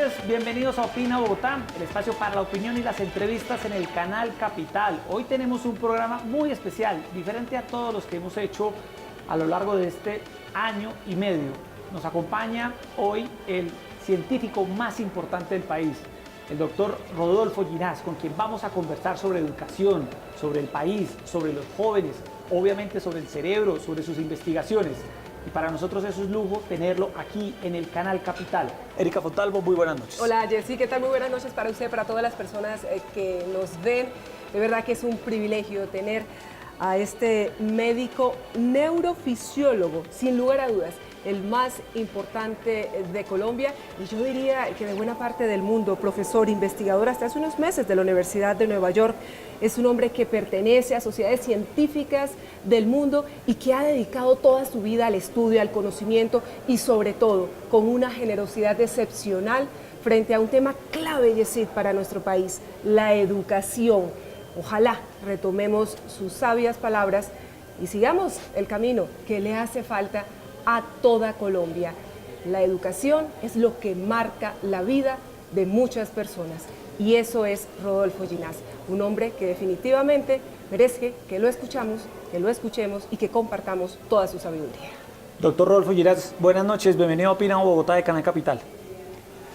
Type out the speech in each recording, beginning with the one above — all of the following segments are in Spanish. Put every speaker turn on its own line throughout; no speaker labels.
noches, bienvenidos a Opina Bogotá, el espacio para la opinión y las entrevistas en el canal Capital. Hoy tenemos un programa muy especial, diferente a todos los que hemos hecho a lo largo de este año y medio. Nos acompaña hoy el científico más importante del país, el doctor Rodolfo Ginás, con quien vamos a conversar sobre educación, sobre el país, sobre los jóvenes, obviamente sobre el cerebro, sobre sus investigaciones. Y para nosotros es un lujo tenerlo aquí en el canal Capital. Erika Fontalvo, muy buenas noches.
Hola Jessy, ¿qué tal? Muy buenas noches para usted, para todas las personas que nos ven. De verdad que es un privilegio tener a este médico neurofisiólogo, sin lugar a dudas, el más importante de Colombia y yo diría que de buena parte del mundo, profesor, investigador hasta hace unos meses de la Universidad de Nueva York. Es un hombre que pertenece a sociedades científicas del mundo y que ha dedicado toda su vida al estudio, al conocimiento y sobre todo con una generosidad excepcional frente a un tema clave, Yesid, para nuestro país, la educación. Ojalá retomemos sus sabias palabras y sigamos el camino que le hace falta a toda Colombia. La educación es lo que marca la vida de muchas personas y eso es Rodolfo Ginás, un hombre que definitivamente merece que lo escuchamos, que lo escuchemos y que compartamos toda su sabiduría.
Doctor Rodolfo Ginás, buenas noches, bienvenido a Opina Bogotá de Canal Capital.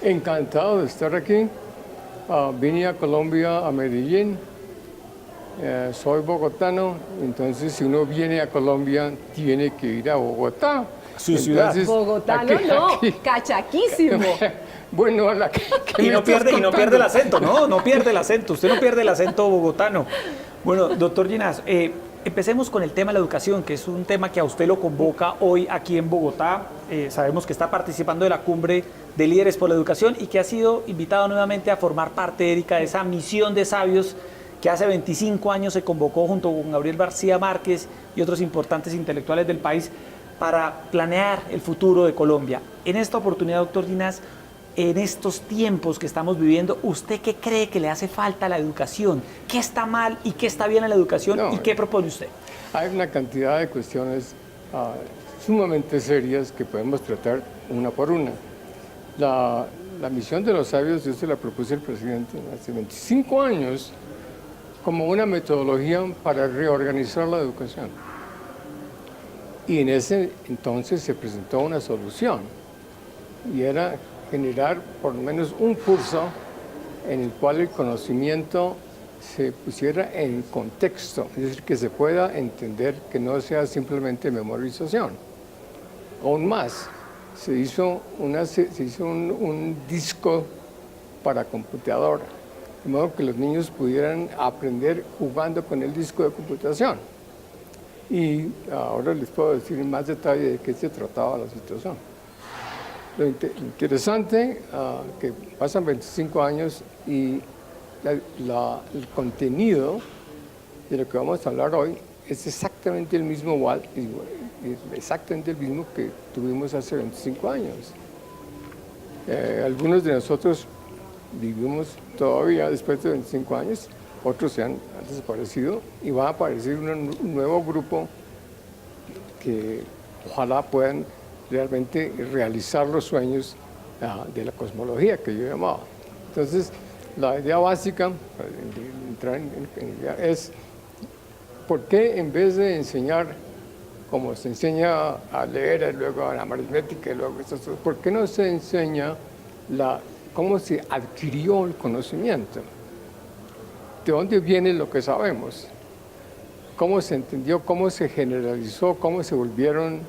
Encantado de estar aquí. Vine a Colombia, a Medellín. Soy bogotano, entonces si uno viene a Colombia, tiene que ir a Bogotá.
Su ciudad.
Bogotano no, cachaquísimo.
Bueno,
y no pierde el acento, no pierde el acento, usted no pierde el acento bogotano. Bueno, doctor Ginás, empecemos con el tema de la educación, que es un tema que a usted lo convoca hoy aquí en Bogotá. Sabemos que está participando de la cumbre de líderes por la educación y que ha sido invitado nuevamente a formar parte, Erika, de esa misión de sabios que hace 25 años se convocó junto con Gabriel García Márquez y otros importantes intelectuales del país para planear el futuro de Colombia. En esta oportunidad, doctor Ginás, en estos tiempos que estamos viviendo, ¿usted qué cree que le hace falta a la educación? ¿Qué está mal y qué está bien en la educación? ¿Y qué propone usted?
Hay una cantidad de cuestiones sumamente serias que podemos tratar una por una. La misión de los sabios, yo se la propuse al presidente hace 25 años, como una metodología para reorganizar la educación. Y en ese entonces se presentó una solución, y era generar por lo menos un curso en el cual el conocimiento se pusiera en contexto, es decir, que se pueda entender, que no sea simplemente memorización. Aún más, se hizo un disco para computadora, de modo que los niños pudieran aprender jugando con el disco de computación. Y ahora les puedo decir en más detalle de qué se trataba la situación. Lo interesante que pasan 25 años y el contenido de lo que vamos a hablar hoy es exactamente el mismo que tuvimos hace 25 años. Algunos de nosotros vivimos todavía después de 25 años, otros se han desaparecido y va a aparecer un nuevo grupo que ojalá puedan realmente realizar los sueños de la cosmología que yo llamaba. Entonces, la idea básica es ¿por qué en vez de enseñar como se enseña a leer, luego a la aritmética, y luego eso, ¿por qué no se enseña cómo se adquirió el conocimiento? ¿De dónde viene lo que sabemos? ¿Cómo se entendió, cómo se generalizó, cómo se volvieron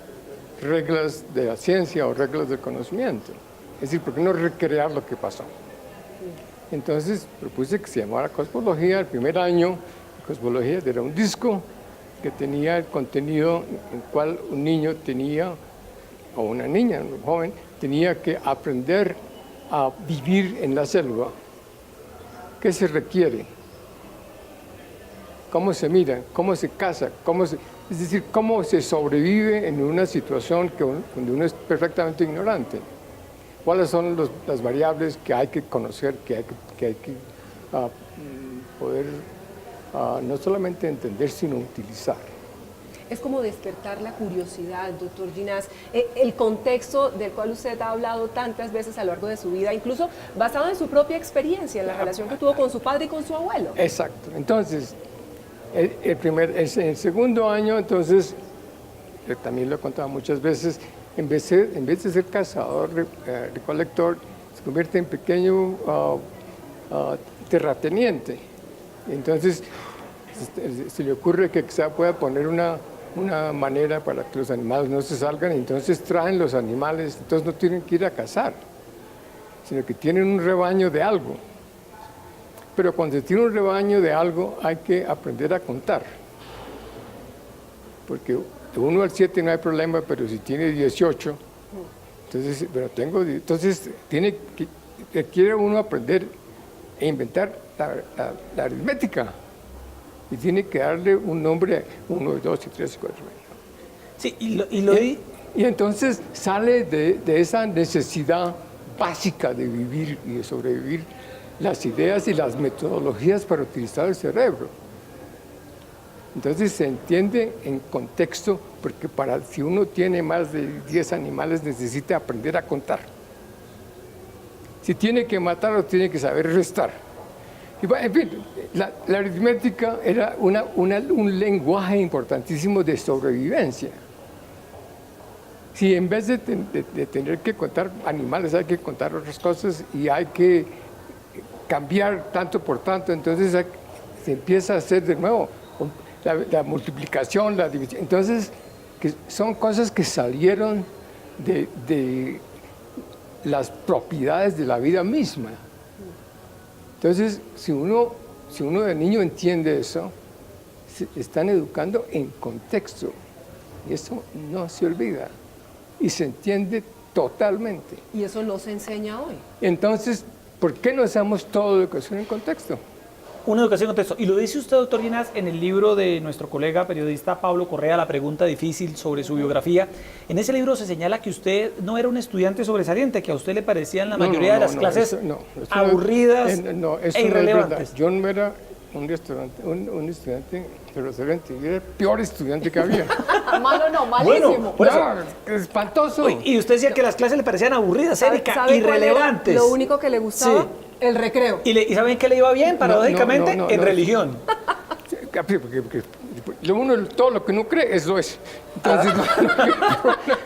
reglas de la ciencia o reglas del conocimiento? Es decir, ¿por qué no recrear lo que pasó? Entonces propuse que se llamara Cosmología. El primer año, Cosmología era un disco que tenía el contenido en el cual un niño tenía, o una niña, un joven, tenía que aprender a vivir en la selva. ¿Qué se requiere? ¿Cómo se mira? ¿Cómo se casa? Es decir, ¿cómo se sobrevive en una situación donde uno es perfectamente ignorante? ¿Cuáles son las variables que hay que conocer, que hay que poder no solamente entender, sino utilizar?
es como despertar la curiosidad, doctor Ginás, el contexto del cual usted ha hablado tantas veces a lo largo de su vida, incluso basado en su propia experiencia, en la relación que tuvo con su padre y con su abuelo.
Exacto. Entonces, el segundo año, entonces, yo también lo he contado muchas veces, en vez de ser cazador, recolector, se convierte en pequeño terrateniente. Entonces, se le ocurre que quizá pueda poner una manera para que los animales no se salgan, entonces traen los animales, entonces no tienen que ir a cazar, sino que tienen un rebaño de algo. Pero cuando se tiene un rebaño de algo, hay que aprender a contar. Porque de 1 al 7 no hay problema, pero si tiene 18, entonces, entonces quiere uno aprender e inventar la aritmética. Y tiene que darle un nombre, 1, 2, 3, 4.
Sí,
y entonces sale de esa necesidad básica de vivir y de sobrevivir las ideas y las metodologías para utilizar el cerebro. Entonces se entiende en contexto, porque si uno tiene más de 10 animales necesita aprender a contar. Si tiene que matar o tiene que saber restar. En fin, la aritmética era un lenguaje importantísimo de sobrevivencia. Si en vez de tener que contar animales hay que contar otras cosas y hay que cambiar tanto por tanto, entonces se empieza a hacer de nuevo la multiplicación, la división. Entonces, que son cosas que salieron de las propiedades de la vida misma. Entonces, si uno de niño entiende eso, se están educando en contexto. Y eso no se olvida. Y se entiende totalmente.
Y eso no se enseña hoy.
Entonces, ¿por qué no hacemos toda educación en contexto?
Una educación en contexto. Y lo dice usted, doctor Ginás, en el libro de nuestro colega periodista Pablo Correa, La pregunta difícil, sobre su biografía. En ese libro se señala que usted no era un estudiante sobresaliente, que a usted le parecían la mayoría de las clases aburridas e irrelevantes.
Yo no era un estudiante sobresaliente, yo era el peor estudiante que había.
Malo no, malísimo.
Bueno,
espantoso.
Y usted decía que las clases le parecían aburridas, Erika, irrelevantes.
Lo único que le gustaba,
sí.
El recreo.
¿Y saben qué le iba bien, paradójicamente? En religión.
Porque todo lo que no cree, eso es.
Entonces,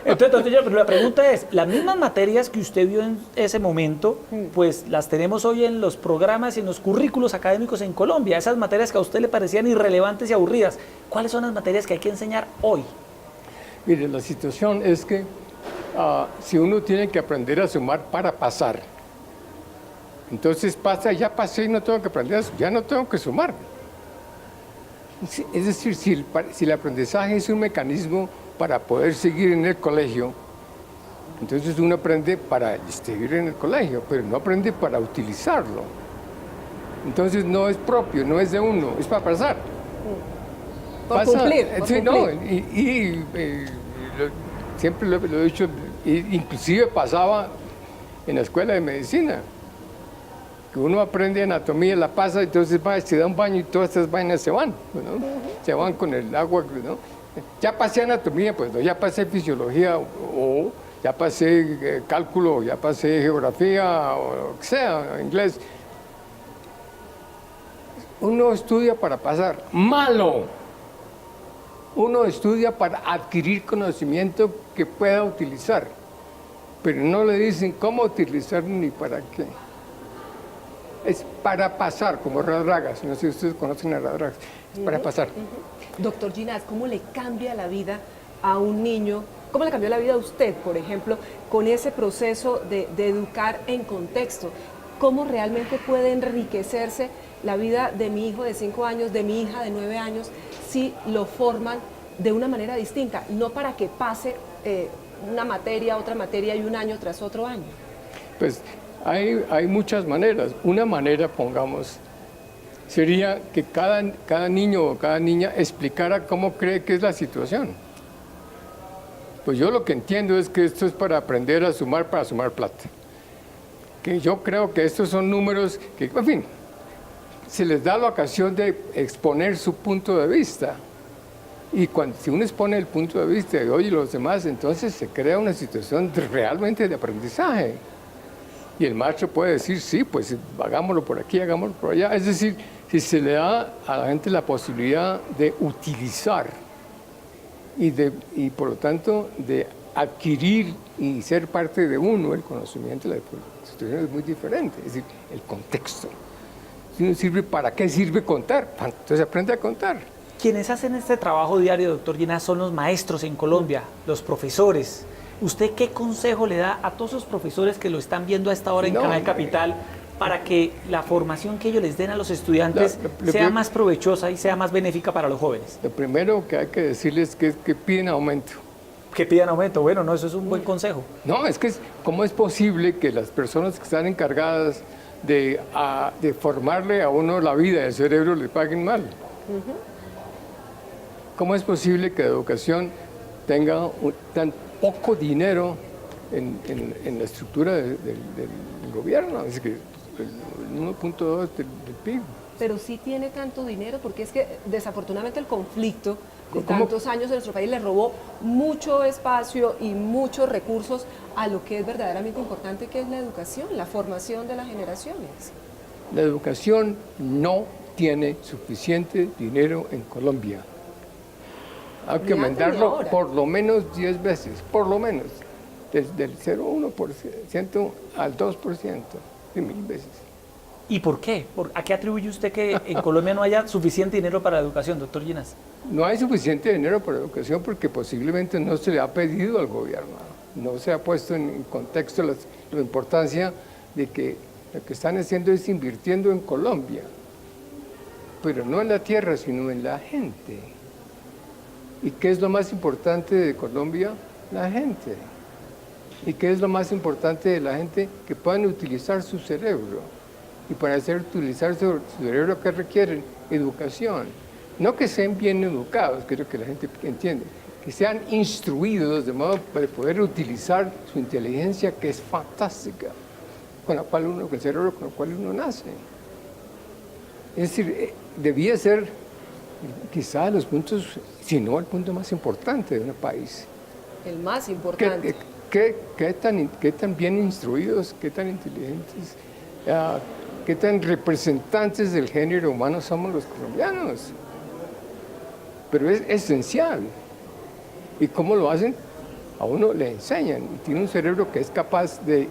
pero la pregunta es, las mismas materias que usted vio en ese momento, pues las tenemos hoy en los programas y en los currículos académicos en Colombia. Esas materias que a usted le parecían irrelevantes y aburridas, ¿cuáles son las materias que hay que enseñar hoy?
Mire, la situación es que si uno tiene que aprender a sumar para pasar, entonces ya pasé y no tengo que aprender, ya no tengo que sumar. Es decir, si el aprendizaje es un mecanismo para poder seguir en el colegio, entonces uno aprende para seguir en el colegio, pero no aprende para utilizarlo. Entonces no es propio, no es de uno, es para pasar.
Por cumplir.
Sí, no, siempre lo he dicho, inclusive pasaba en la escuela de medicina, que uno aprende anatomía, la pasa, entonces se da un baño y todas estas vainas se van, ¿no? Se van con el agua, ¿no? Ya pasé anatomía, pues no, ya pasé fisiología, o ya pasé cálculo, o ya pasé geografía, o lo que sea, inglés. Uno estudia para pasar. ¡Malo! Uno estudia para adquirir conocimiento que pueda utilizar, pero no le dicen cómo utilizar ni para qué. Es para pasar, como Radragas. No sé si ustedes conocen a Radragas. Es para pasar.
Doctor Ginás, ¿cómo le cambia la vida a un niño? ¿Cómo le cambió la vida a usted, por ejemplo, con ese proceso de educar en contexto? ¿Cómo realmente puede enriquecerse la vida de mi hijo de 5 años, de mi hija de 9 años, si lo forman de una manera distinta? No para que pase una materia, otra materia y un año tras otro año.
Pues hay muchas maneras. Una manera, pongamos, sería que cada niño o cada niña explicara cómo cree que es la situación. Pues yo lo que entiendo es que esto es para aprender a sumar para sumar plata. Que yo creo que estos son números que, en fin, se les da la ocasión de exponer su punto de vista. Y si uno expone el punto de vista de hoy y los demás, entonces se crea una situación realmente de aprendizaje. Y el maestro puede decir, sí, pues hagámoslo por aquí, hagámoslo por allá. Es decir, si se le da a la gente la posibilidad de utilizar y por lo tanto de adquirir y ser parte de uno el conocimiento, la situación es muy diferente. Es decir, el contexto. Si no sirve, ¿para qué sirve contar? Entonces aprende a contar.
Quienes hacen este trabajo diario, doctor Ginás, son los maestros en Colombia, los profesores. ¿Usted qué consejo le da a todos esos profesores que lo están viendo a esta hora en Canal Capital para que la formación que ellos les den a los estudiantes sea más provechosa y sea más benéfica para los jóvenes?
Lo primero que hay que decirles es que piden aumento.
Que pidan aumento. Bueno, no, eso es un buen consejo.
No, es que ¿cómo es posible que las personas que están encargadas de formarle a uno la vida, el cerebro, le paguen mal? ¿Cómo es posible que la educación tenga tan poco dinero en la estructura del gobierno? Es que el 1.2 del PIB.
Pero sí tiene tanto dinero, porque es que desafortunadamente el conflicto de tantos años en nuestro país le robó mucho espacio y muchos recursos a lo que es verdaderamente importante, que es la educación, la formación de las generaciones.
La educación no tiene suficiente dinero en Colombia. Hay que aumentarlo por lo menos 10 veces, por lo menos, desde el 0,1% al 2%, de 1000 veces.
¿Y por qué? ¿A qué atribuye usted que en Colombia no haya suficiente dinero para la educación, doctor Ginás?
No hay suficiente dinero para la educación porque posiblemente no se le ha pedido al gobierno, no se ha puesto en contexto la importancia de que lo que están haciendo es invirtiendo en Colombia, pero no en la tierra, sino en la gente. ¿Y qué es lo más importante de Colombia? La gente. ¿Y qué es lo más importante de la gente? Que puedan utilizar su cerebro. Y para utilizar su cerebro, ¿qué requieren? Educación. No que sean bien educados, creo que la gente entiende, que sean instruidos de modo para poder utilizar su inteligencia, que es fantástica, con el cerebro con el cual uno nace. Es decir, debía ser quizá los puntos, si no el punto más importante de un país.
El más importante.
¿Qué tan bien instruidos, qué tan inteligentes, qué tan representantes del género humano somos los colombianos? Pero es esencial. ¿Y cómo lo hacen? A uno le enseñan y tiene un cerebro que es capaz de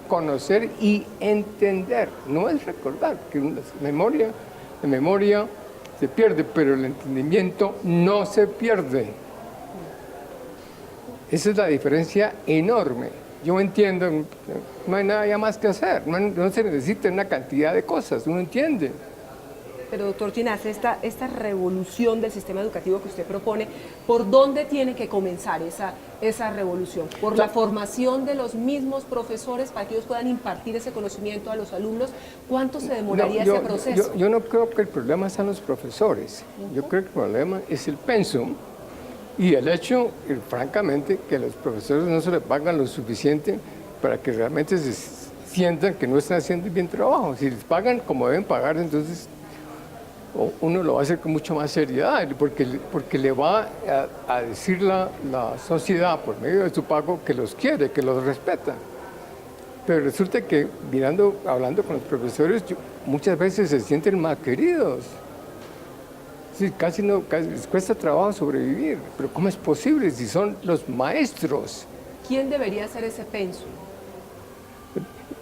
conocer y entender. No es recordar, que la memoria se pierde, pero el entendimiento no se pierde. Esa es la diferencia enorme. Yo entiendo, no hay nada ya más que hacer, no se necesita una cantidad de cosas, uno entiende.
Pero doctor Ginás, esta revolución del sistema educativo que usted propone, ¿por dónde tiene que comenzar esa revolución? ¿Por la formación de los mismos profesores para que ellos puedan impartir ese conocimiento a los alumnos? ¿Cuánto se demoraría ese proceso?
Yo no creo que el problema sean los profesores, yo creo que el problema es el pensum y el hecho, francamente, que a los profesores no se les pagan lo suficiente para que realmente se sientan que no están haciendo bien trabajo. Si les pagan como deben pagar, entonces uno lo va a hacer con mucha más seriedad, porque le va a decir la sociedad por medio de su pago que los quiere, que los respeta. Pero resulta que hablando con los profesores, muchas veces se sienten mal queridos. Sí, casi les cuesta trabajo sobrevivir. Pero ¿cómo es posible si son los maestros?
¿Quién debería hacer ese pensum?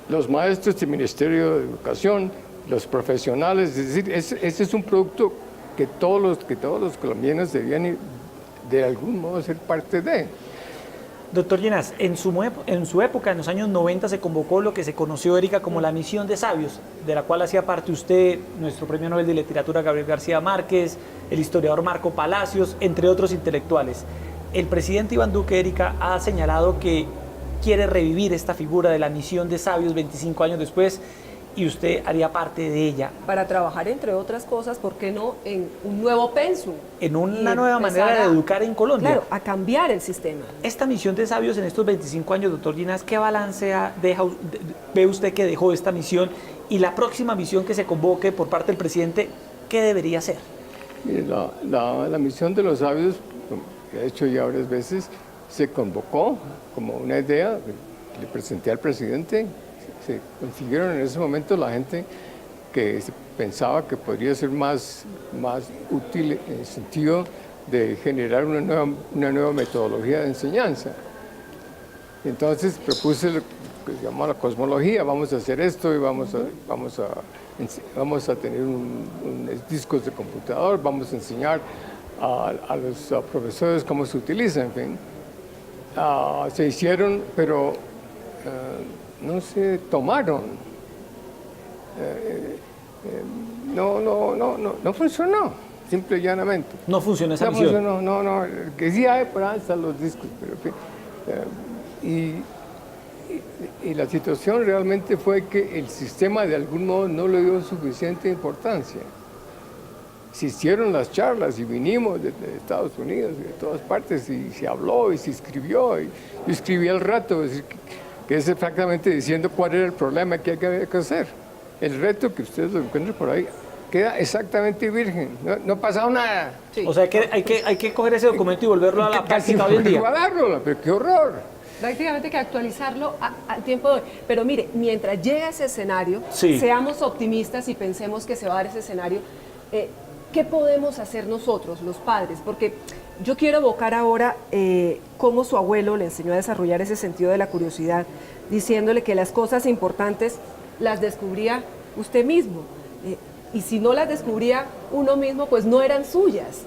Los maestros del Ministerio de Educación, los profesionales, es decir, ese es un producto que todos los colombianos debían de algún modo ser parte de.
Doctor Ginás, en su época, en los años 90, se convocó lo que se conoció, Erika, como la Misión de Sabios, de la cual hacía parte usted, nuestro Premio Nobel de Literatura Gabriel García Márquez, el historiador Marco Palacios, entre otros intelectuales. El presidente Iván Duque, Erika, ha señalado que quiere revivir esta figura de la Misión de Sabios 25 años después, y usted haría parte de ella.
Para trabajar, entre otras cosas, ¿por qué no en un nuevo pensum?
En una nueva manera de educar en Colombia.
Claro, a cambiar el sistema.
Esta misión de sabios en estos 25 años, doctor Ginás, ¿qué balance ve usted que dejó esta misión? Y la próxima misión que se convoque por parte del presidente, ¿qué debería ser?
Mire, la misión de los sabios, como he hecho ya varias veces, se convocó como una idea que le presenté al presidente. Se consiguieron en ese momento la gente que pensaba que podría ser más útil en el sentido de generar una nueva metodología de enseñanza. Entonces propuse lo que se llama la cosmología. Vamos a hacer esto y vamos a tener discos de computador, vamos a enseñar a los profesores cómo se utiliza, en fin. Se hicieron, pero no se tomaron. No funcionó, simple y llanamente.
No funciona esa
No
misión.
funcionó, no, que sí hay por ahí están los discos, pero en fin. Y la situación realmente fue que el sistema de algún modo no le dio suficiente importancia. Se hicieron las charlas y vinimos desde Estados Unidos y de todas partes y se habló y se escribió. Y yo escribí al rato, es decir, que es exactamente diciendo cuál era el problema que había que hacer. El reto que ustedes lo encuentran por ahí queda exactamente virgen, no ha pasado nada.
Sí.
O sea, que hay que coger ese documento y volverlo a la práctica hoy en día.
Guardarlo, pero qué horror.
Prácticamente que actualizarlo al tiempo de hoy. Pero mire, mientras llega ese escenario,
Sí.
seamos optimistas y pensemos que se va a dar ese escenario. ¿Qué podemos hacer nosotros, los padres? Porque yo quiero evocar ahora cómo su abuelo le enseñó a desarrollar ese sentido de la curiosidad, diciéndole que las cosas importantes las descubría usted mismo. Y si no las descubría uno mismo, pues no eran suyas.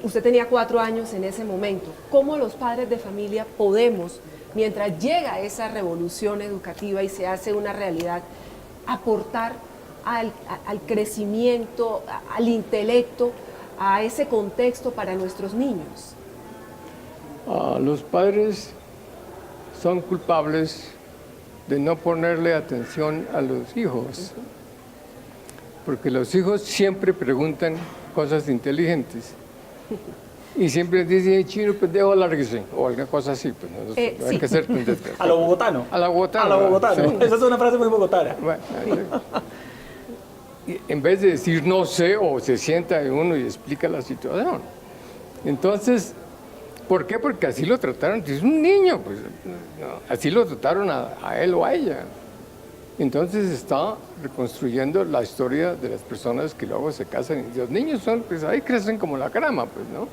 Usted tenía 4 años en ese momento. ¿Cómo los padres de familia podemos, mientras llega esa revolución educativa y se hace una realidad, aportar al crecimiento, al intelecto, a ese contexto para nuestros niños?
Los padres son culpables de no ponerle atención a los hijos, porque los hijos siempre preguntan cosas inteligentes y siempre dicen, chino, pendejo, lárguese, o alguna cosa así, pues no hay
sí.
que ser tan desgraciado.
A lo bogotano.
A la bogotana.
A lo bogotano.
Sí.
Esa es una frase muy bogotana.
Bueno, y en vez de decir no sé, o se sienta uno y explica la situación. Entonces, ¿por qué? Porque así lo trataron, es un niño, pues no, así lo trataron a él o a ella. Entonces está reconstruyendo la historia de las personas que luego se casan. Y los niños son, pues ahí crecen como la grama, pues, ¿no?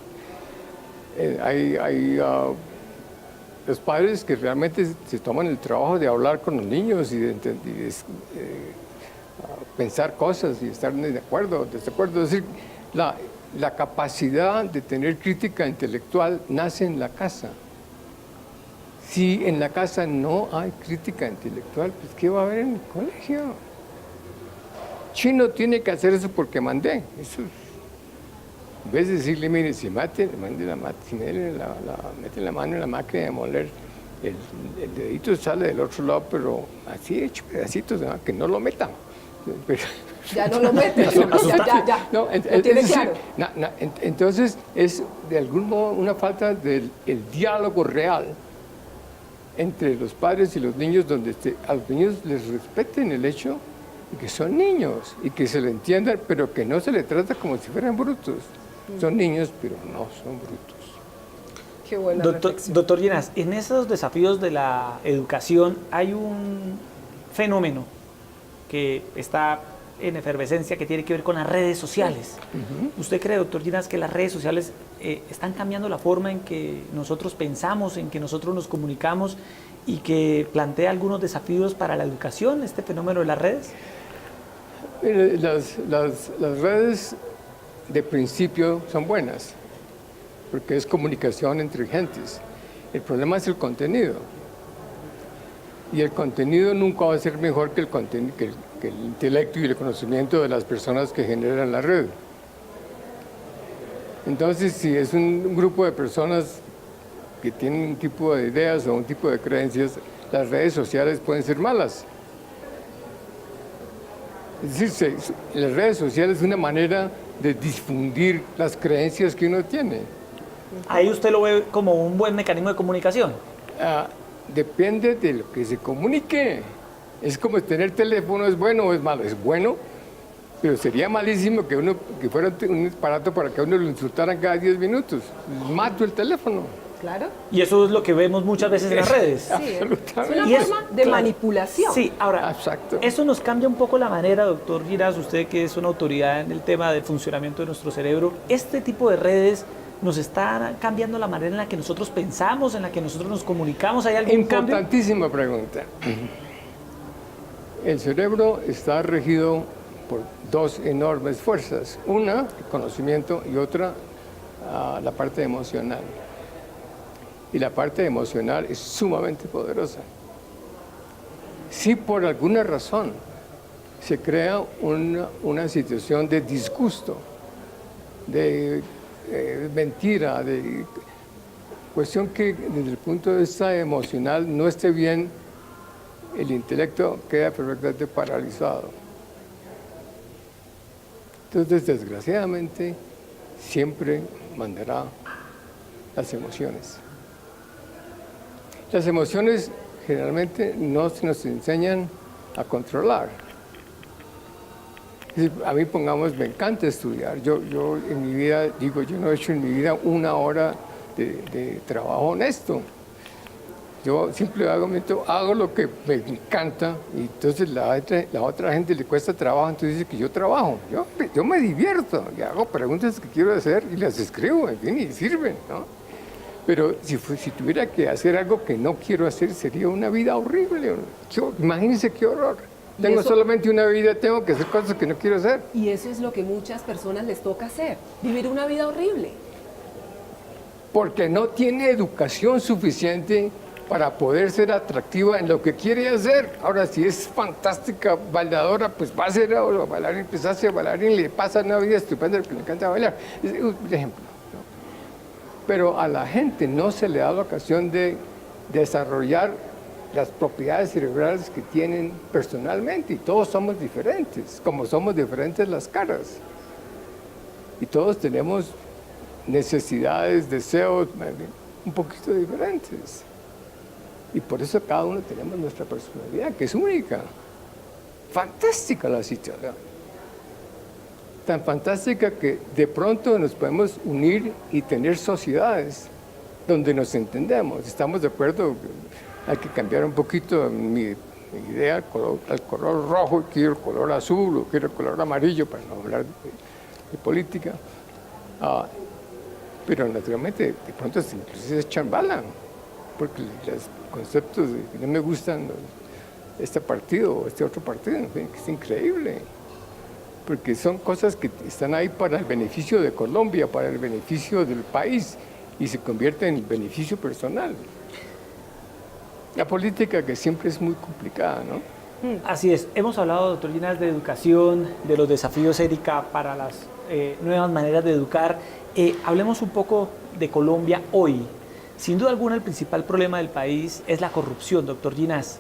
Hay los padres que realmente se toman el trabajo de hablar con los niños y de pensar cosas y estar de acuerdo, desacuerdo. Es decir, la capacidad de tener crítica intelectual nace en la casa. Si en la casa no hay crítica intelectual, pues ¿qué va a haber en el colegio? Chino tiene que hacer eso porque mandé. Eso, en vez de decirle, mire, si mete la mano en la máquina de moler, el dedito sale del otro lado, pero así hecho pedacitos, ¿no? Que no lo meta. Pero,
Ya no lo mete. ya.
no,
Lo tiene claro.
Entonces es de algún modo una falta del diálogo real entre los padres y los niños, donde a los niños les respeten el hecho de que son niños y que se le entiendan, pero que no se les trata como si fueran brutos. Son niños, pero no son brutos.
Qué buena reflexión.
Doctor Llenas, en esos desafíos de la educación hay un fenómeno que está en efervescencia que tiene que ver con las redes sociales. ¿Usted cree, doctor Llenas, que las redes sociales están cambiando la forma en que nosotros pensamos, en que nosotros nos comunicamos y que plantea algunos desafíos para la educación, este fenómeno de las redes?
Mire, las redes de principio son buenas, porque es comunicación entre gentes. El problema es el contenido. Y el contenido nunca va a ser mejor que el intelecto y el conocimiento de las personas que generan la red. Entonces, si es un grupo de personas que tienen un tipo de ideas o un tipo de creencias, las redes sociales pueden ser malas. Es decir, las redes sociales es una manera de difundir las creencias que uno tiene.
Ahí usted lo ve como un buen mecanismo de comunicación.
Depende de lo que se comunique. Es como tener teléfono, ¿es bueno o es malo? Es bueno Pero sería malísimo que fuera un aparato para que a uno lo insultaran cada 10 minutos. Mato el teléfono.
Claro.
Y eso es lo que vemos muchas veces en las redes.
Sí, es
Absolutamente.
una
Y es-
forma de
claro.
manipulación.
Sí, ahora,
Exacto.
eso nos cambia un poco la manera, doctor Ginás, usted que es una autoridad en el tema del funcionamiento de nuestro cerebro, este tipo de redes nos está cambiando la manera en la que nosotros pensamos, en la que nosotros nos comunicamos. ¿Hay algún cambio?
Importantísima pregunta. El cerebro está regido por dos enormes fuerzas. Una, el conocimiento, y otra, la parte emocional. Y la parte emocional es sumamente poderosa. Si por alguna razón se crea una situación de disgusto, de mentira, de cuestión que desde el punto de vista emocional no esté bien, el intelecto queda perfectamente paralizado. Entonces, desgraciadamente, siempre mandará las emociones. Las emociones generalmente no se nos enseñan a controlar. Es decir, a mí, pongamos, me encanta estudiar. Yo en mi vida, yo no he hecho en mi vida una hora de trabajo honesto. Yo simplemente hago lo que me encanta y entonces la otra gente le cuesta trabajo, entonces dice que yo trabajo. Yo me divierto y hago preguntas que quiero hacer y las escribo, en fin, y sirven, ¿no? Pero si tuviera que hacer algo que no quiero hacer, sería una vida horrible. Imagínense qué horror. Tengo
eso-
solamente una vida, tengo que hacer cosas que no quiero hacer.
Y eso es lo que muchas personas les toca hacer, vivir una vida horrible.
Porque no tiene educación suficiente para poder ser atractiva en lo que quiere hacer. Ahora, si es fantástica bailadora, pues va a ser bailarín, pues hace bailarín, le pasa una vida estupenda porque le encanta bailar. Es un ejemplo, ¿no? Pero a la gente no se le da la ocasión de desarrollar las propiedades cerebrales que tienen personalmente. Y todos somos diferentes, como somos diferentes las caras. Y todos tenemos necesidades, deseos, un poquito diferentes. Y por eso cada uno tenemos nuestra personalidad, que es única. Fantástica la situación. Tan fantástica que de pronto nos podemos unir y tener sociedades donde nos entendemos. Estamos de acuerdo, hay que cambiar un poquito mi idea, el color rojo, quiero el color azul, o quiero el color amarillo, para no hablar de política. Pero naturalmente, de pronto inclusive se echan bala, porque los conceptos de que no me gustan este partido o este otro partido, en fin, que es increíble. Porque son cosas que están ahí para el beneficio de Colombia, para el beneficio del país, y se convierten en beneficio personal. La política, que siempre es muy complicada, ¿no?
Así es. Hemos hablado, doctor Ginás, de educación, de los desafíos, Erika, para las nuevas maneras de educar. Hablemos un poco de Colombia hoy. Sin duda alguna, el principal problema del país es la corrupción, doctor Ginás.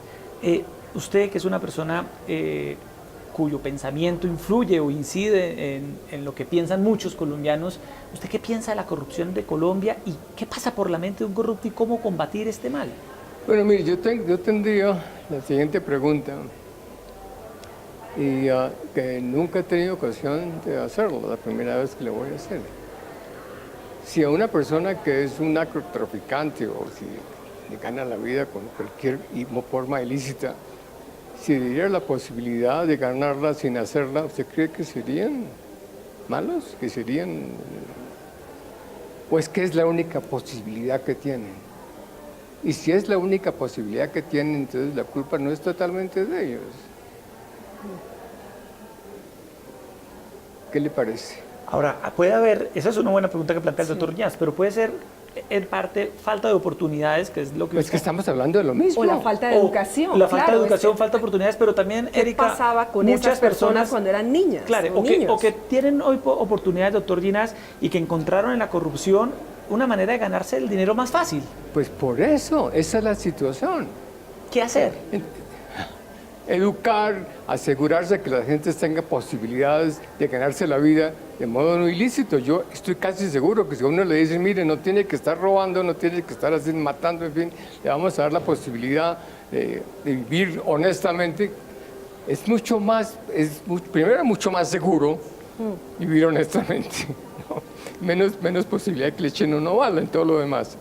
Usted, que es una persona cuyo pensamiento influye o incide en lo que piensan muchos colombianos, ¿usted qué piensa de la corrupción de Colombia y qué pasa por la mente de un corrupto y cómo combatir este mal?
Bueno, mire, yo tendría la siguiente pregunta, y que nunca he tenido ocasión de hacerlo, la primera vez que le voy a hacer. Si a una persona que es un narcotraficante o si le gana la vida con cualquier forma ilícita, si diera la posibilidad de ganarla sin hacerla, ¿usted cree que serían malos? ¿Que serían...? ¿O es que es la única posibilidad que tienen? Y si es la única posibilidad que tienen, entonces la culpa no es totalmente de ellos. ¿Qué le parece?
Ahora, puede haber, esa es una buena pregunta que plantea el doctor Ginás, pero puede ser en parte falta de oportunidades, que es lo que...
Pues que estamos hablando de lo mismo.
O la falta de educación.
La falta
claro,
de educación,
es que-
falta de oportunidades, pero también,
¿Qué
Erika,
pasaba con
muchas
esas personas cuando eran niñas?
Claro, o
niños?
que tienen hoy oportunidades, doctor Ginás, y que encontraron en la corrupción una manera de ganarse el dinero más fácil.
Pues por eso, esa es la situación.
¿Qué hacer?
Educar, asegurarse que la gente tenga posibilidades de ganarse la vida de modo no ilícito. Yo estoy casi seguro que si a uno le dicen, mire, no tiene que estar robando, no tiene que estar así matando, en fin, le vamos a dar la posibilidad de vivir honestamente, es mucho más, primero mucho más seguro vivir honestamente, ¿no? Menos posibilidad de que le echen una bala en todo lo demás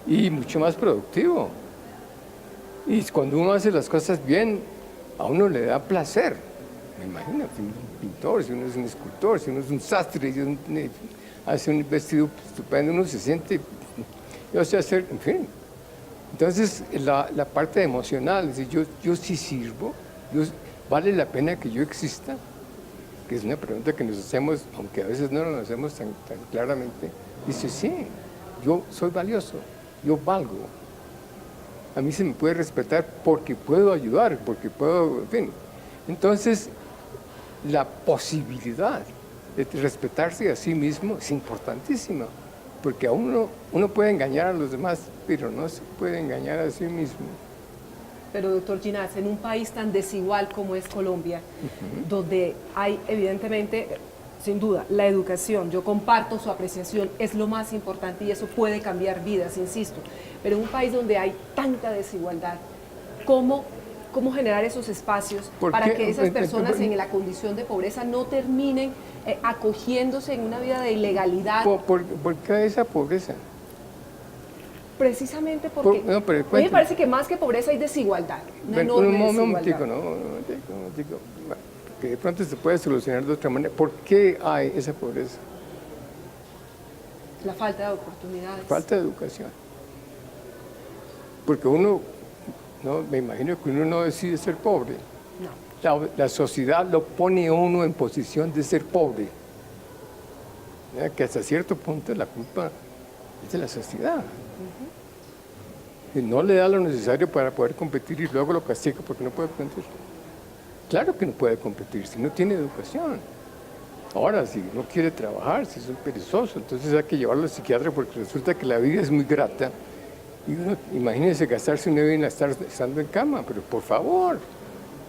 y mucho más productivo. Y cuando uno hace las cosas bien, a uno le da placer. Me imagino, si uno es un pintor, si uno es un escultor, si uno es un sastre, si uno hace un vestido estupendo, uno se siente, yo sé hacer, en fin. Entonces, la parte emocional, es decir, yo sí sirvo, ¿vale la pena que yo exista? Que es una pregunta que nos hacemos, aunque a veces no nos hacemos tan claramente. Dice, sí, yo soy valioso, yo valgo. A mí se me puede respetar porque puedo ayudar, porque puedo, en fin. Entonces, la posibilidad de respetarse a sí mismo es importantísima, porque a uno puede engañar a los demás, pero no se puede engañar a sí mismo.
Pero doctor Ginás, en un país tan desigual como es Colombia, donde hay evidentemente, sin duda, la educación, yo comparto su apreciación, es lo más importante y eso puede cambiar vidas, insisto, pero en un país donde hay tanta desigualdad, ¿cómo generar esos espacios para que esas personas en la condición de pobreza no terminen acogiéndose en una vida de ilegalidad?
¿Por qué esa pobreza?
Precisamente porque a mí me parece que más que pobreza hay desigualdad, una enorme desigualdad. Que de pronto se puede solucionar de otra manera. ¿Por qué hay esa pobreza? La falta de oportunidades.
Falta de educación. Porque uno, no, me imagino que uno no decide ser pobre. No. La sociedad lo pone a uno en posición de ser pobre. Que hasta cierto punto la culpa es de la sociedad. Y no le da lo necesario para poder competir y luego lo castiga porque no puede competir. Claro que no puede competir si no tiene educación. Ahora, si no quiere trabajar, si es un perezoso, entonces hay que llevarlo al psiquiatra porque resulta que la vida es muy grata. Y uno, imagínense gastarse una vida en estar estando en cama, pero por favor,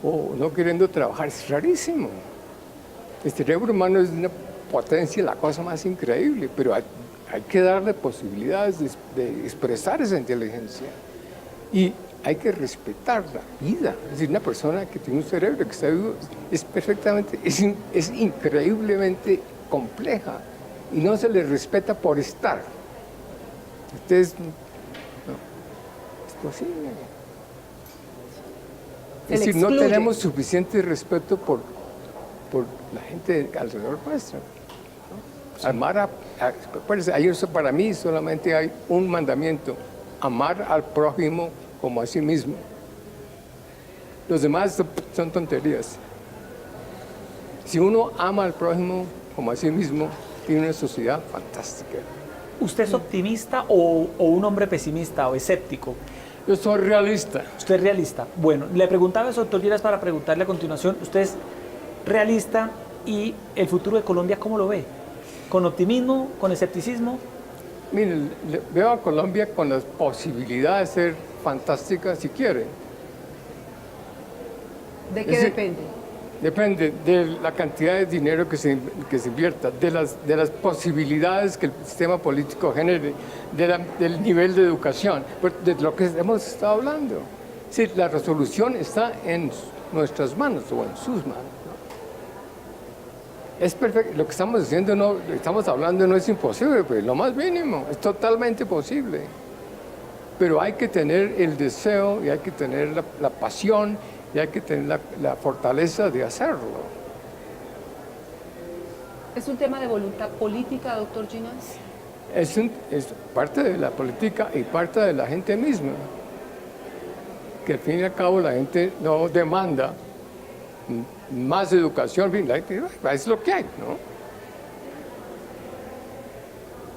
o no queriendo trabajar, es rarísimo. El cerebro humano es una potencia, la cosa más increíble, pero hay que darle posibilidades de expresar esa inteligencia. Y hay que respetar la vida. Es decir, una persona que tiene un cerebro que está vivo es perfectamente, es increíblemente compleja y no se le respeta por estar. Ustedes, no, es posible. Es decir, no tenemos suficiente respeto por la gente alrededor nuestra. Amar para mí solamente hay un mandamiento: amar al prójimo como a sí mismo. Los demás son tonterías. Si uno ama al prójimo como a sí mismo, tiene una sociedad fantástica.
¿Usted es optimista o un hombre pesimista o escéptico?
Yo soy realista.
¿Usted es realista? Bueno, le preguntaba eso, doctor Lleras, para preguntarle a continuación. ¿Usted es realista y el futuro de Colombia cómo lo ve? ¿Con optimismo? ¿Con escepticismo?
Miren, veo a Colombia con las posibilidades de ser fantástica si quiere.
¿De qué depende?
Depende de la cantidad de dinero que se invierta, de las posibilidades que el sistema político genere, del nivel de educación, de lo que hemos estado hablando. Sí, la resolución está en nuestras manos o en sus manos. Es perfecto. Lo que estamos diciendo, estamos hablando no es imposible, pues lo más mínimo, es totalmente posible. Pero hay que tener el deseo y hay que tener la pasión y hay que tener la fortaleza de hacerlo.
¿Es un tema de voluntad política, doctor Ginás?
Es parte de la política y parte de la gente misma. Que al fin y al cabo la gente no demanda más educación, la gente, es lo que hay, ¿no?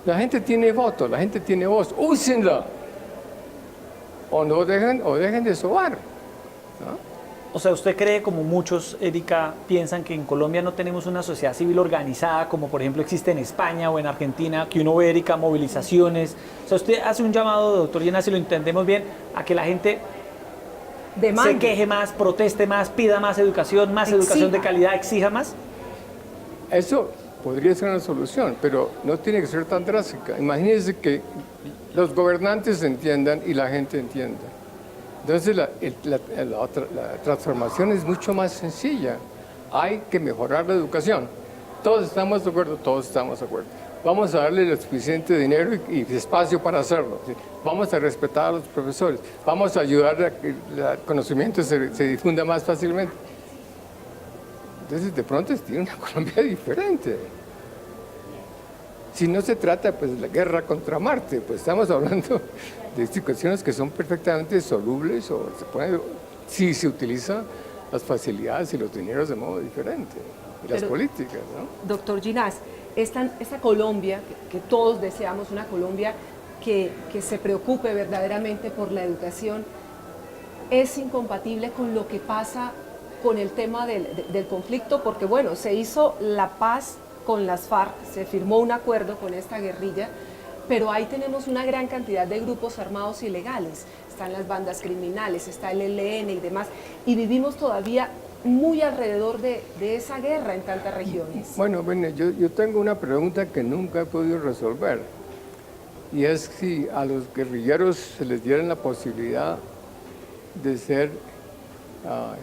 La gente tiene voto, la gente tiene voz, úsenla. O dejen de sobar, ¿no?
O sea, ¿usted cree, como muchos, Erika, piensan que en Colombia no tenemos una sociedad civil organizada, como por ejemplo existe en España o en Argentina, que uno ve, Erika, movilizaciones? O sea, usted hace un llamado, doctor Llenas, si lo entendemos bien, a que la gente se queje más, proteste más, pida más educación de calidad, exija más.
Eso podría ser una solución, pero no tiene que ser tan drástica. Imagínense que los gobernantes entiendan y la gente entienda. Entonces la transformación es mucho más sencilla. Hay que mejorar la educación. Todos estamos de acuerdo, todos estamos de acuerdo. Vamos a darle el suficiente dinero y espacio para hacerlo. Vamos a respetar a los profesores. Vamos a ayudar a que el conocimiento se difunda más fácilmente. Entonces, de pronto, tiene una Colombia diferente. Si no se trata pues, de la guerra contra Marte, pues estamos hablando de situaciones que son perfectamente solubles o si se utilizan las facilidades y los dineros de modo diferente, y las políticas, ¿no?
Doctor Ginás, esta Colombia, que todos deseamos, una Colombia que se preocupe verdaderamente por la educación, es incompatible con lo que pasa con el tema del conflicto, porque bueno, se hizo la paz con las FARC, se firmó un acuerdo con esta guerrilla, pero ahí tenemos una gran cantidad de grupos armados ilegales, están las bandas criminales, está el ELN y demás, y vivimos todavía muy alrededor de esa guerra en tantas regiones.
Bueno, yo tengo una pregunta que nunca he podido resolver, y es si a los guerrilleros se les diera la posibilidad de ser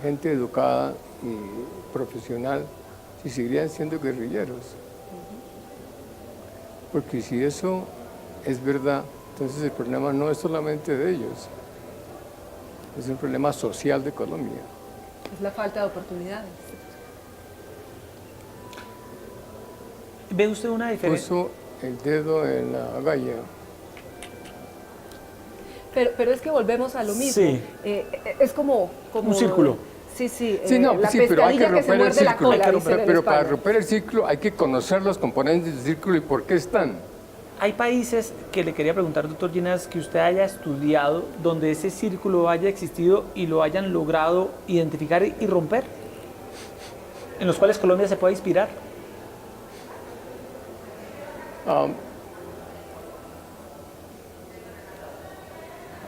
gente educada y profesional, si seguirían siendo guerrilleros. Porque si eso es verdad, entonces el problema no es solamente de ellos, es un problema social de Colombia.
Es la falta de oportunidades.
¿Ve usted una diferencia?
Puso el dedo en la galla.
Pero es que volvemos a lo mismo.
Sí.
Es como
un círculo.
Sí,
No, sí, pero hay que romper el círculo. Pero para
romper
romper el círculo hay que conocer los componentes del círculo y por qué están.
Hay países que le quería preguntar, doctor Ginás, que usted haya estudiado donde ese círculo haya existido y lo hayan logrado identificar y romper, en los cuales Colombia se pueda inspirar.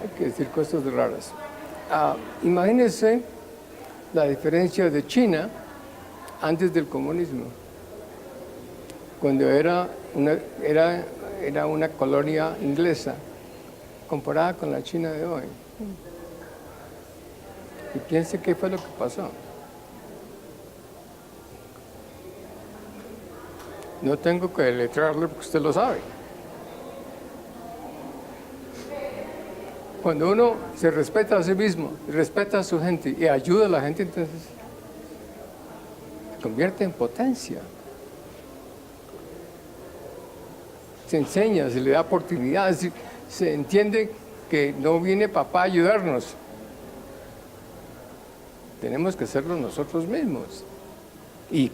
Hay que decir cosas raras. Imagínense la diferencia de China antes del comunismo, cuando era una colonia inglesa comparada con la China de hoy. Y piense qué fue lo que pasó. No tengo que letrarle porque usted lo sabe. Cuando uno se respeta a sí mismo, respeta a su gente y ayuda a la gente, entonces se convierte en potencia. Se enseña, se le da oportunidades, se entiende que no viene papá a ayudarnos. Tenemos que hacerlo nosotros mismos. Y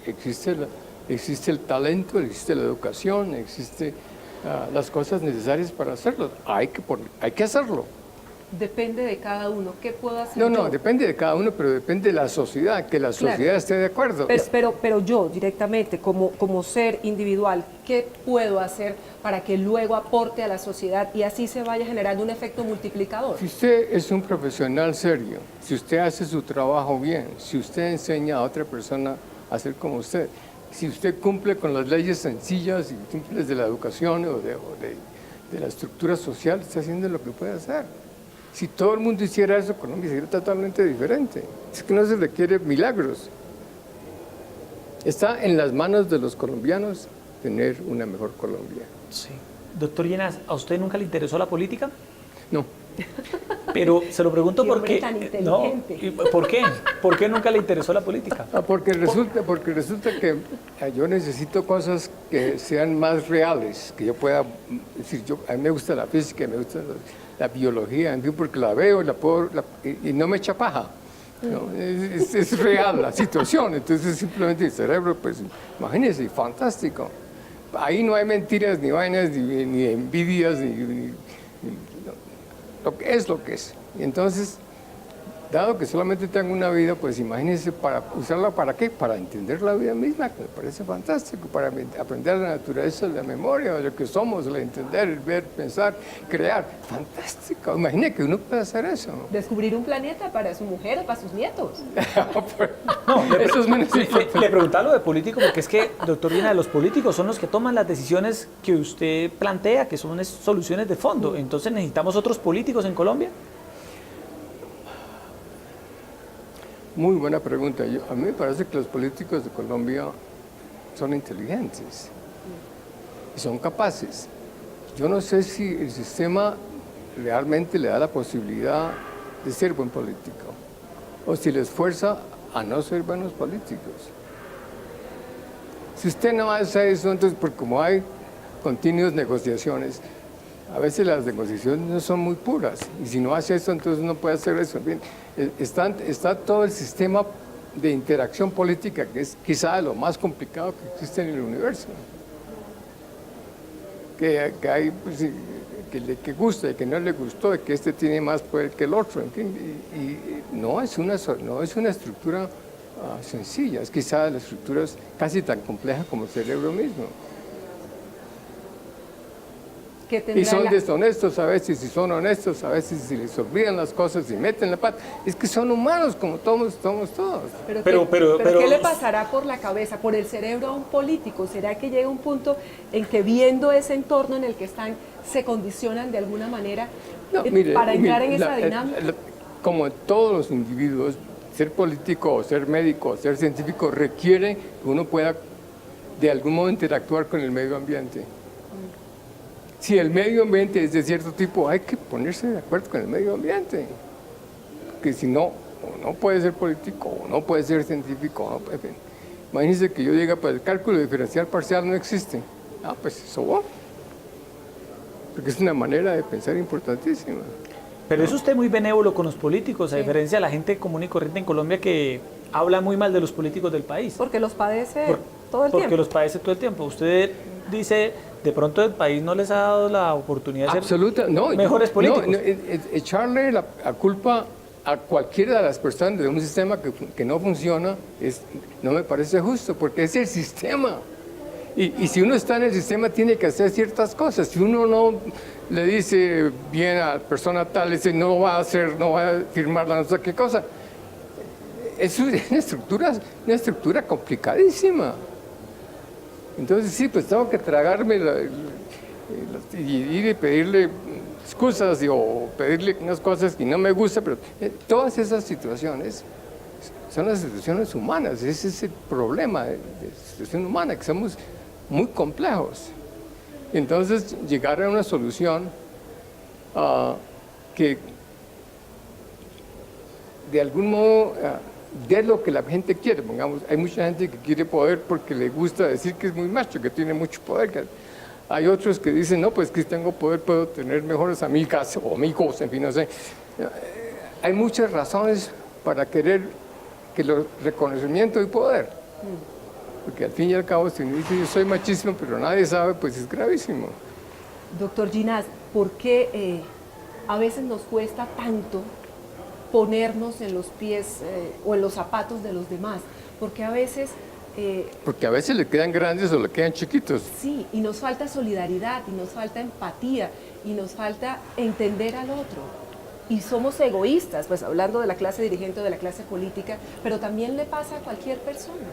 existe el talento, existe la educación, existe las cosas necesarias para hacerlo. Hay que hacerlo.
Depende de cada uno. ¿Qué puedo hacer
No,
yo?
depende de cada uno, pero depende de la sociedad, que la sociedad esté de acuerdo.
Pero yo directamente, como ser individual, ¿qué puedo hacer para que luego aporte a la sociedad y así se vaya generando un efecto multiplicador?
Si usted es un profesional serio, si usted hace su trabajo bien, si usted enseña a otra persona a hacer como usted, si usted cumple con las leyes sencillas y simples de la educación o de la estructura social, está haciendo lo que puede hacer. Si todo el mundo hiciera eso, Colombia sería totalmente diferente. Es que no se requiere milagros. Está en las manos de los colombianos tener una mejor Colombia.
Sí. Doctor Ginás, ¿a usted nunca le interesó la política?
No.
Pero se lo pregunto
Qué hombre
porque...
tan inteligente.
¿Por qué? ¿Por qué nunca le interesó la política?
Porque resulta que yo necesito cosas que sean más reales, que yo pueda decir, a mí me gusta la física, me gusta la biología, en fin, porque la veo y no me echa paja. ¿No? Es real la situación, entonces simplemente el cerebro, pues imagínense, fantástico. Ahí no hay mentiras, ni vainas, ni envidias, lo que es lo que es. Y entonces, dado que solamente tengo una vida, pues imagínense, para usarla para qué, para entender la vida misma, que me parece fantástico, para aprender la naturaleza, la memoria, lo que somos, el entender, el ver, pensar, crear. Fantástico, imagínense que uno puede hacer eso.
Descubrir un planeta para su mujer o para sus nietos.
No,
Eso es menos
le preguntaba lo de político porque es que, doctor Ginás, los políticos son los que toman las decisiones que usted plantea, que son soluciones de fondo. Entonces, ¿necesitamos otros políticos en Colombia?
Muy buena pregunta. A mí me parece que los políticos de Colombia son inteligentes y son capaces. Yo no sé si el sistema realmente le da la posibilidad de ser buen político o si les fuerza a no ser buenos políticos. Si usted no hace eso, entonces, porque como hay continuas negociaciones, a veces las negociaciones no son muy puras, y si no hace eso, entonces no puede hacer eso. Bien, está todo el sistema de interacción política, que es quizá lo más complicado que existe en el universo. Que hay, pues, que gusta y que no le gustó, y que este tiene más poder que el otro, en fin, y no es una estructura sencilla, es quizá la estructura es casi tan compleja como el cerebro mismo. Y son deshonestos a veces, y son honestos a veces, si les olvidan las cosas y meten la pata. Es que son humanos como todos.
Pero ¿qué le pasará por la cabeza, por el cerebro a un político? ¿Será que llega un punto en que viendo ese entorno en el que están, se condicionan de alguna manera para entrar en esa dinámica?
Como todos los individuos, ser político o ser médico o ser científico requiere que uno pueda de algún modo interactuar con el medio ambiente. Si el medio ambiente es de cierto tipo, hay que ponerse de acuerdo con el medio ambiente. Que si no, o no puede ser político, o no puede ser científico. En fin. Imagínense que yo diga, pues el cálculo diferencial parcial no existe. Pues eso va. Porque es una manera de pensar importantísima.
Pero es usted muy benévolo con los políticos, a diferencia de la gente común y corriente en Colombia que habla muy mal de los políticos del país.
Porque los padece todo el tiempo.
Porque los padece todo el tiempo. Usted dice, de pronto el país no les ha dado la oportunidad de ser mejores políticos.
Echarle la culpa a cualquiera de las personas de un sistema que no funciona no me parece justo, porque es el sistema. Y si uno está en el sistema tiene que hacer ciertas cosas. Si uno no le dice bien a la persona tal, dice no va a firmar la no sé qué cosa, es una estructura complicadísima. Entonces sí, pues tengo que tragarme y ir y pedirle excusas o pedirle unas cosas que no me gustan, pero todas esas situaciones son las situaciones humanas. Ese es el problema de la situación humana, que somos muy complejos. Entonces llegar a una solución que de algún modo de lo que la gente quiere. Pongamos, hay mucha gente que quiere poder porque le gusta decir que es muy macho, que tiene mucho poder. Hay otros que dicen, no, pues que si tengo poder puedo tener mejores amigas o amigos, en fin, no sé. Hay muchas razones para querer que el reconocimiento y poder. Porque al fin y al cabo, si uno dice yo soy machismo, pero nadie sabe, pues es gravísimo.
Doctor Ginás, ¿por qué a veces nos cuesta tanto ponernos en los pies o en los zapatos de los demás? Porque a veces
le quedan grandes o le quedan chiquitos.
Sí, y nos falta solidaridad, y nos falta empatía, y nos falta entender al otro. Y somos egoístas, pues hablando de la clase dirigente o de la clase política, pero también le pasa a cualquier persona.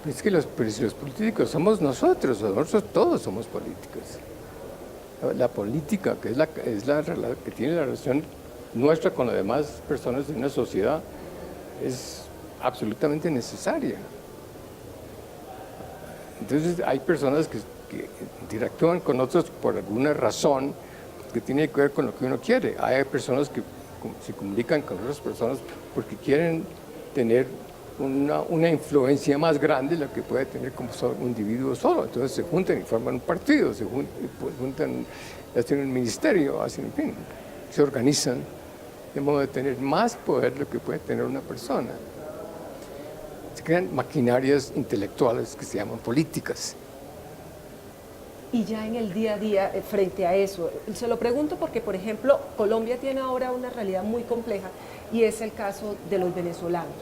Es que los políticos somos nosotros todos somos políticos. La política, que es la que tiene la relación nuestra con las demás personas de una sociedad, es absolutamente necesaria. Entonces hay personas que interactúan con otros por alguna razón que tiene que ver con lo que uno quiere. Hay personas que se comunican con otras personas porque quieren tener una influencia más grande de la que puede tener como un individuo solo. Entonces se juntan y forman un partido, se juntan, hacen un ministerio, en fin, se organizan de modo de tener más poder de lo que puede tener una persona. Se crean maquinarias intelectuales que se llaman políticas.
Y ya en el día a día, frente a eso, se lo pregunto porque, por ejemplo, Colombia tiene ahora una realidad muy compleja y es el caso de los venezolanos.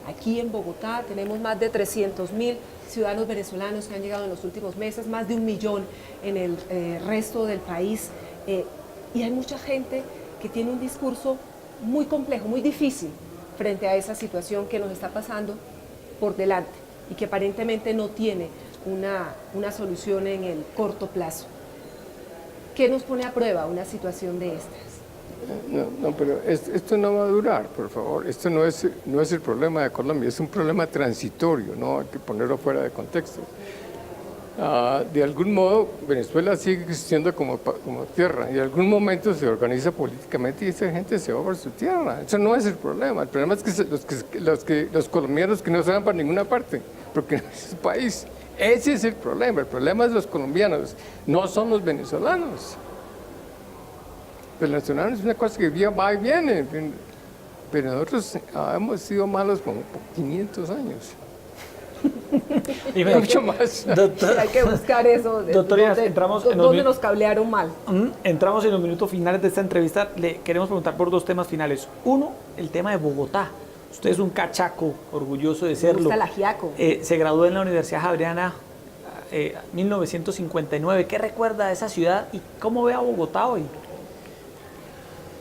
Aquí en Bogotá tenemos más de 300.000 ciudadanos venezolanos que han llegado en los últimos meses, más de 1 millón en el resto del país. Y hay mucha gente que tiene un discurso muy complejo, muy difícil frente a esa situación que nos está pasando por delante y que aparentemente no tiene una solución en el corto plazo. ¿Qué nos pone a prueba una situación de estas?
No, pero esto no va a durar, por favor. Esto no es el problema de Colombia, es un problema transitorio, no hay que ponerlo fuera de contexto. De algún modo, Venezuela sigue existiendo como tierra y en algún momento se organiza políticamente y esa gente se va por su tierra. Eso no es el problema. El problema es que los colombianos que no se van para ninguna parte, porque no es su país. Ese es el problema. El problema es los colombianos, no son los venezolanos. Los venezolanos es una cosa que va y viene, pero nosotros hemos sido malos como por 500 años.
Y
mucho más.
Doctor,
Hay que buscar eso.
Doctor Llenas, entramos en los
¿Dónde nos cablearon mal?
entramos en los minutos finales de esta entrevista. Le queremos preguntar por dos temas finales. Uno, el tema de Bogotá. Usted es un cachaco, orgulloso de serlo.
Me gusta el ajiaco.
Se graduó en la Universidad Javeriana 1959. ¿Qué recuerda de esa ciudad y cómo ve a Bogotá hoy?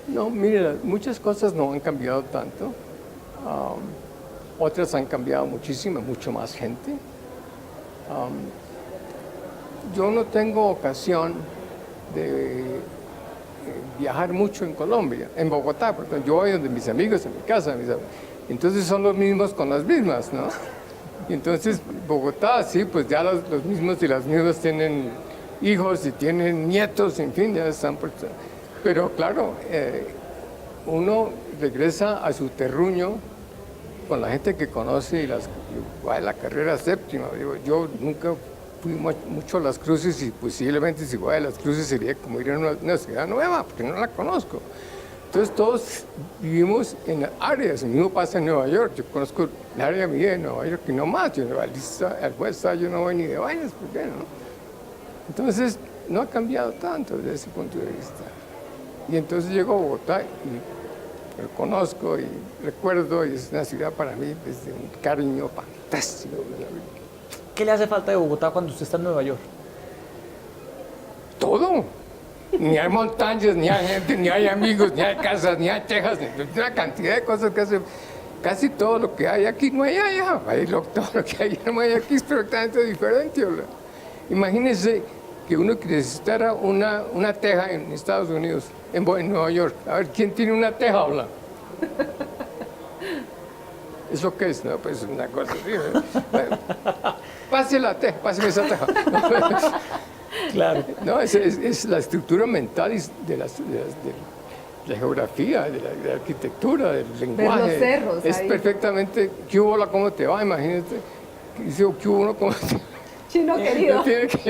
No, mire, muchas cosas no han cambiado tanto. Otras han cambiado muchísimo, mucho más gente. Yo no tengo ocasión de viajar mucho en Colombia, en Bogotá, porque yo voy donde mis amigos, en mi casa, entonces son los mismos con las mismas, ¿no? Y entonces Bogotá, sí, pues ya los mismos y las mismas tienen hijos y tienen nietos, en fin, ya están por... Pero claro, uno regresa a su terruño con la gente que conoce y va en la carrera séptima. Digo, yo nunca fui mucho a Las Cruces y posiblemente si voy a Las Cruces sería como ir a una ciudad nueva, porque no la conozco. Entonces todos vivimos en áreas, lo mismo pasa en Nueva York. Yo conozco el área mía de Nueva York y no más. Yo al West Side yo no voy ni de vainas, ¿por qué no? Entonces no ha cambiado tanto desde ese punto de vista. Y entonces llego a Bogotá y lo conozco y recuerdo, y es una ciudad para mí de un cariño fantástico.
¿Qué le hace falta de Bogotá cuando usted está en Nueva York?
Todo. Ni hay montañas, ni hay gente, ni hay amigos, ni hay casas, ni hay tejas, ni una cantidad de cosas que hace. Casi todo lo que hay aquí no hay allá. Todo lo que hay no hay aquí es perfectamente diferente. ¿Verdad? Imagínense que uno necesitara una teja en Estados Unidos, en Nueva York. A ver, ¿quién tiene una teja? Habla. ¿Eso qué es? No, pues es una cosa así. Bueno, pase la teja, páseme esa teja.
Claro.
No, es la estructura mental de la geografía, de la arquitectura, del lenguaje.
Ver los cerros
es
ahí.
Perfectamente. ¿Qué hubo? ¿Cómo te va? Imagínate. Dice, ¿qué hubo? ¿Cómo te va?
Chino querido.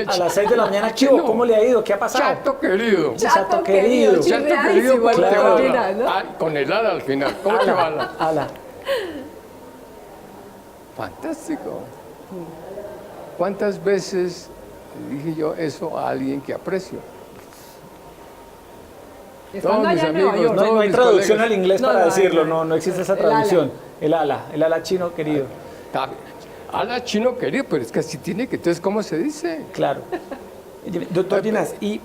A las 6 de la mañana, Chivo, ¿cómo le ha ido? ¿Qué ha pasado?
Chato querido.
Chato querido.
Chato
Chirreadísimo,
querido, ¿cómo te
claro.
va?
Al final, ¿no?
Con el ala al final. ¿Cómo te va?
Ala.
Fantástico. ¿Cuántas veces dije yo eso a alguien que aprecio?
Estando
Todos mis
allá en Nueva
amigos,
York.
No hay
mis
traducción
colegas.
al inglés
No,
para
no,
decirlo,
no.
no existe esa
El ala.
traducción. El ala chino querido.
Está bien. Ala chino querido, pero es que así tiene que, entonces, ¿cómo se dice?
Claro. Doctor Llenas, y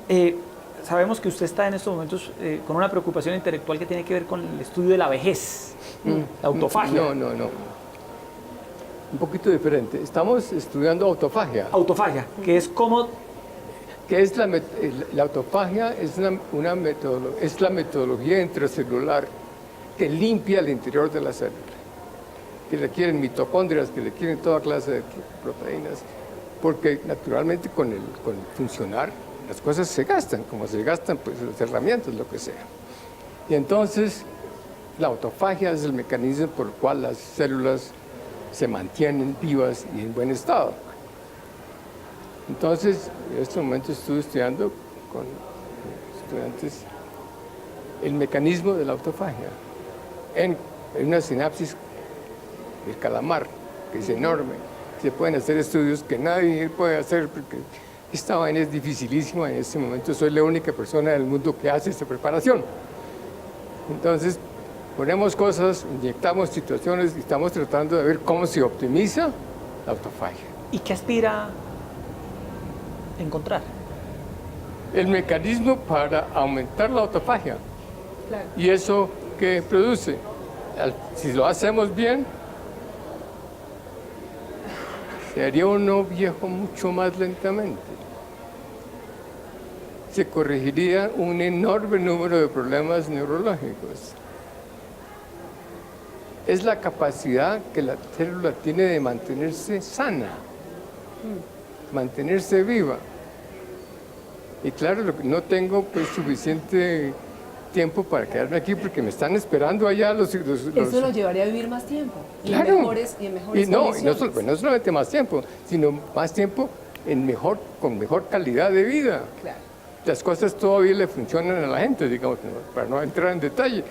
sabemos que usted está en estos momentos con una preocupación intelectual que tiene que ver con el estudio de la vejez, la autofagia.
No. Un poquito diferente. Estamos estudiando autofagia.
Autofagia, que es como...
Que es la autofagia es es la metodología intracelular que limpia el interior de la célula, que requieren mitocondrias, que requieren toda clase de proteínas, porque naturalmente con el funcionar las cosas se gastan, como se gastan pues las herramientas, lo que sea. Y entonces la autofagia es el mecanismo por el cual las células se mantienen vivas y en buen estado. Entonces, en este momento estuve estudiando con estudiantes el mecanismo de la autofagia en una sinapsis del calamar, que es enorme. Se pueden hacer estudios que nadie puede hacer porque esta vaina es dificilísima. En este momento soy la única persona del mundo que hace esta preparación. Entonces, ponemos cosas, inyectamos situaciones y estamos tratando de ver cómo se optimiza la autofagia.
¿Y qué aspira a encontrar?
El mecanismo para aumentar la autofagia.
Claro.
¿Y eso qué produce? Si lo hacemos bien, se haría uno viejo mucho más lentamente. se corregiría un enorme número de problemas neurológicos. Es la capacidad que la célula tiene de mantenerse sana, mantenerse viva. Y claro, no tengo pues suficiente tiempo para quedarme aquí porque me están esperando allá los...
Eso nos llevaría a vivir más tiempo y
Claro.
en mejores condiciones.
No solamente más tiempo, sino más tiempo con mejor calidad de vida.
Claro.
Las cosas todavía le funcionan a la gente, digamos, para no entrar en detalle,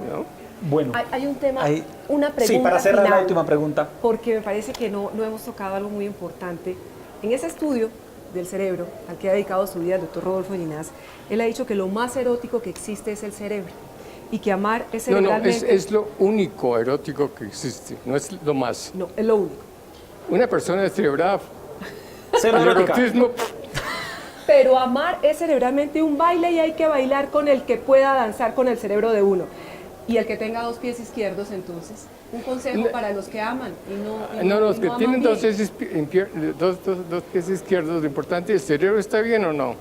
¿no?
Bueno,
Hay un tema,
ahí-
una pregunta
sí, para cerrar la
final,
última pregunta.
porque me parece que no hemos tocado algo muy importante. En ese estudio del cerebro, al que ha dedicado su vida el doctor Rodolfo Ginás, él ha dicho que lo más erótico que existe es el cerebro y que amar es
No,
cerebralmente...
es lo único erótico que existe, no es lo más.
No, es lo único.
Una persona descerebrada,
Cero
el
erótica.
erotismo,
Pero amar es cerebralmente un baile y hay que bailar con el que pueda danzar con el cerebro de uno. Y el que tenga dos pies izquierdos, entonces, un consejo para los que aman y no
los que
aman
tienen
bien.
dos pies izquierdos, lo importante es, ¿el cerebro está bien o no?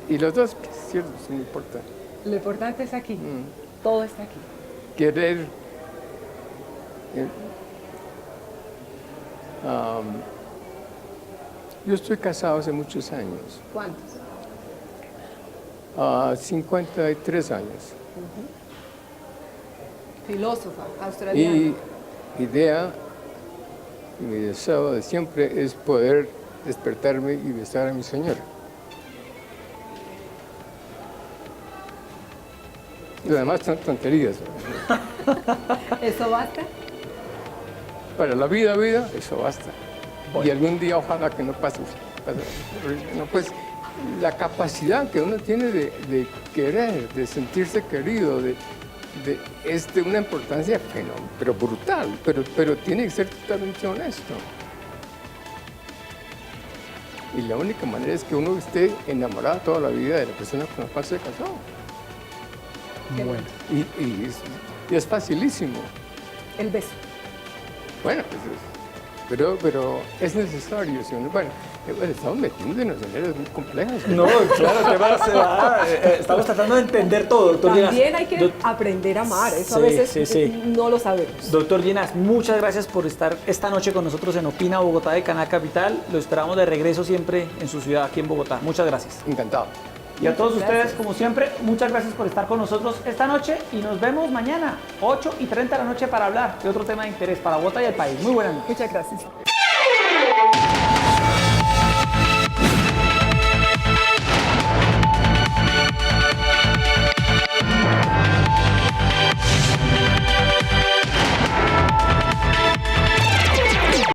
Y los dos pies izquierdos, no importa.
Lo importante es aquí. Todo está aquí.
Querer yo estoy casado hace muchos años,
¿Cuántos?
53 años.
Filósofa australiana.
Y idea, mi deseo de siempre es poder despertarme y besar a mi señora. Lo demás son tonterías.
¿Eso basta?
Para la vida, eso basta. Y algún día ojalá que no pase. No, pues, la capacidad que uno tiene de querer, de sentirse querido, es de una importancia fenomenal, pero brutal, pero tiene que ser totalmente honesto. Y la única manera es que uno esté enamorado toda la vida de la persona con la cual se casó.
Bueno.
Y es facilísimo.
El beso.
Bueno, pero es necesario. Si uno, estamos metiéndonos en áreas muy complejas.
No, claro, el tema se va, estamos tratando de entender todo, doctor Ginás.
También hay que aprender a amar. Eso a
Sí,
veces
sí.
no lo sabemos.
Doctor Ginás, muchas gracias por estar esta noche con nosotros en Opina Bogotá de Canal Capital. Lo esperamos de regreso siempre en su ciudad, aquí en Bogotá. Muchas gracias.
Encantado.
Y a todos
Muchas
ustedes,
gracias.
como siempre, muchas gracias por estar con nosotros esta noche y nos vemos mañana, 8:30 de la noche, para hablar de otro tema de interés para Bogotá y el país. Muy buenas noches.
Muchas gracias.